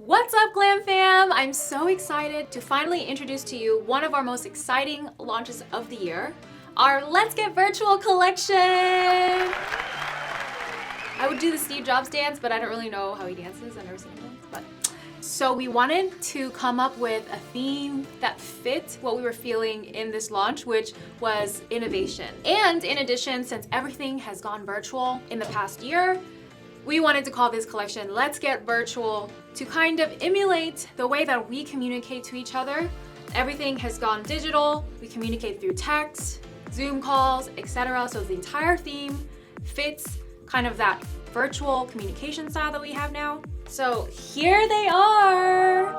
What's up, Glam Fam? I'm so excited to finally introduce to you one of our most exciting launches of the year, our Let's Get Virtual collection. I would do the Steve Jobs dance, but I don't really know how he dances. I've never seen him dance. So we wanted to come up with a theme that fit what we were feeling in this launch, which was innovation. And in addition, since everything has gone virtual in the past year, we wanted to call this collection Let's Get Virtual to kind of emulate the way that we communicate to each other. Everything has gone digital. We communicate through text, Zoom calls, etc. So the entire theme fits kind of that virtual communication style that we have now. So here they are.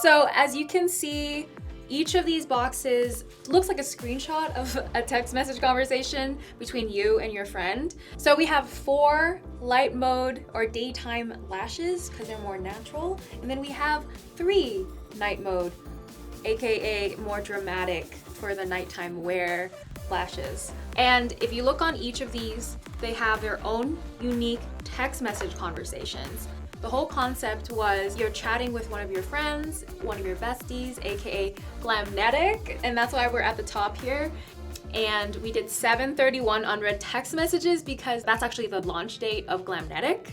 So as you can see, each of these boxes looks like a screenshot of a text message conversation between you and your friend. So we have 4 light mode or daytime lashes because they're more natural. And then we have 3 night mode, AKA more dramatic for the nighttime wear lashes. And if you look on each of these, they have their own unique text message conversations. The whole concept was you're chatting with one of your friends, one of your besties, aka Glamnetic, and that's why we're at the top here. And we did 731 unread text messages because that's actually the launch date of Glamnetic.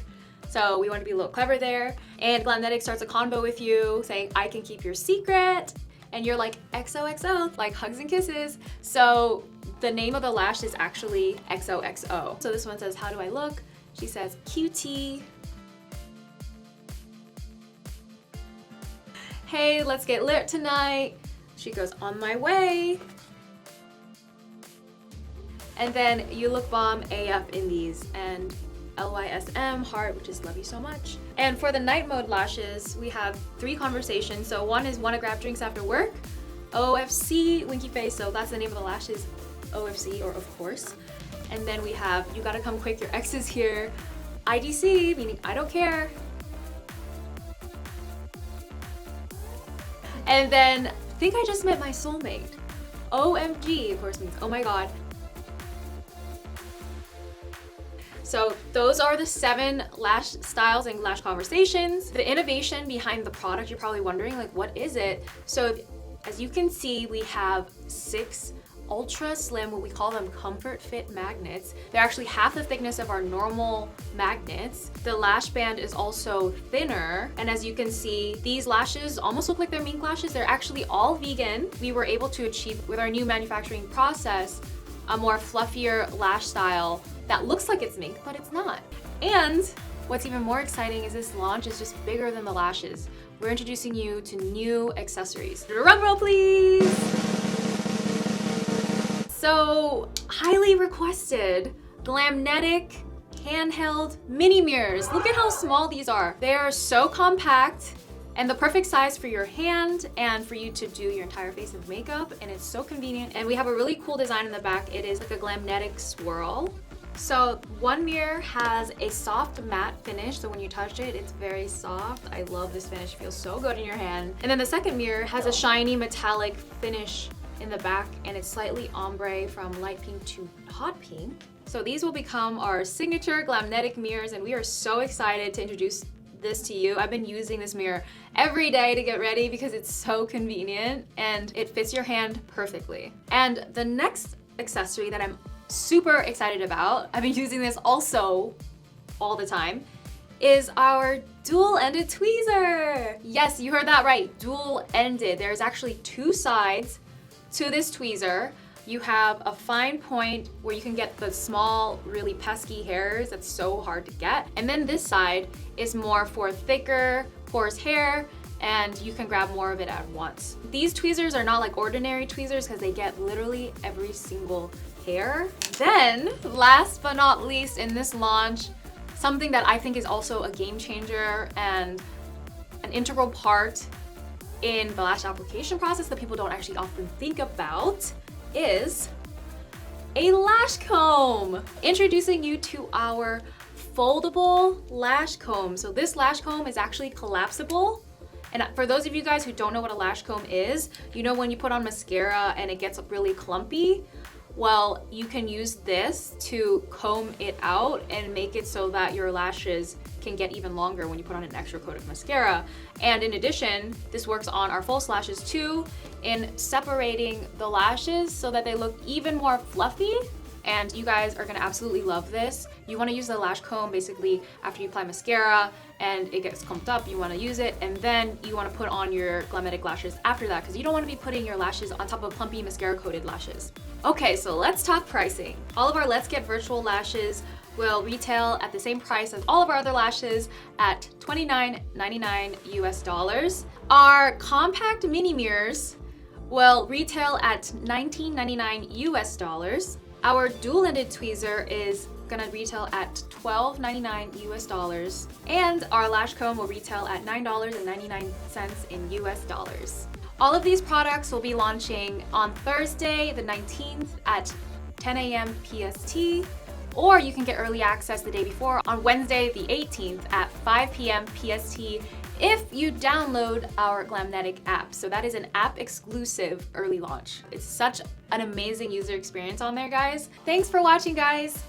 So we want to be a little clever there. And Glamnetic starts a convo with you saying, I can keep your secret. And you're like, XOXO, like hugs and kisses. So the name of the lash is actually XOXO. So this one says, how do I look? She says, cutie. Hey, let's get lit tonight. She goes, on my way. And then you look bomb AF in these, and LYSM, heart, which is love you so much. And for the night mode lashes, we have 3 conversations. So one is wanna grab drinks after work, OFC, winky face, so that's the name of the lashes, OFC, or of course. And then we have, you gotta come quick, your ex is here, IDC, meaning I don't care. And then, think I just met my soulmate. OMG, of course, means oh my god. So those are the 7 lash styles and lash conversations. The innovation behind the product, you're probably wondering, like, what is it? So as you can see, we have 6 ultra slim, what we call them comfort fit magnets. They're actually half the thickness of our normal magnets. The lash band is also thinner. And as you can see, these lashes almost look like they're mink lashes. They're actually all vegan. We were able to achieve with our new manufacturing process a more fluffier lash style that looks like it's mink, but it's not. And what's even more exciting is this launch is just bigger than the lashes. We're introducing you to new accessories. Drum roll, please. So, highly requested Glamnetic handheld mini mirrors. Look at how small these are. They are so compact and the perfect size for your hand and for you to do your entire face of makeup, and it's so convenient. And we have a really cool design in the back. It is like a Glamnetic swirl. So one mirror has a soft matte finish, so when you touch it, it's very soft. I love this finish, it feels so good in your hand. And then the second mirror has a shiny metallic finish in the back, and it's slightly ombre from light pink to hot pink. So these will become our signature Glamnetic mirrors, and we are so excited to introduce this to you. I've been using this mirror every day to get ready because it's so convenient and it fits your hand perfectly. And the next accessory that I'm super excited about, I've been using this also all the time, is our dual-ended tweezer. Yes, you heard that right, dual-ended. There's actually 2 sides to this tweezer. You have a fine point where you can get the small, really pesky hairs that's so hard to get. And then this side is more for thicker, porous hair, and you can grab more of it at once. These tweezers are not like ordinary tweezers because they get literally every single hair. Then, last but not least in this launch, something that I think is also a game changer and an integral part in the lash application process that people don't actually often think about is a lash comb. Introducing you to our foldable lash comb. So this lash comb is actually collapsible. And for those of you guys who don't know what a lash comb is, you know when you put on mascara and it gets really clumpy? well, you can use this to comb it out and make it so that your lashes can get even longer when you put on an extra coat of mascara. And in addition, this works on our false lashes too, in separating the lashes so that they look even more fluffy. And you guys are gonna absolutely love this. You wanna use the lash comb basically after you apply mascara and it gets combed up, you wanna use it, and then you wanna put on your Glamnetic lashes after that, because you don't wanna be putting your lashes on top of plumpy mascara coated lashes. Okay, so let's talk pricing. All of our Let's Get Virtual lashes will retail at the same price as all of our other lashes at $29.99 US. Our compact mini mirrors will retail at $19.99 US. Our dual-ended tweezer is gonna retail at $12.99 US. And our lash comb will retail at $9.99 in US dollars. All of these products will be launching on Thursday, the 19th at 10 a.m. PST, or you can get early access the day before on Wednesday, the 18th at 5 p.m. PST if you download our Glamnetic app. So that is an app exclusive early launch. It's such an amazing user experience on there, guys. Thanks for watching, guys.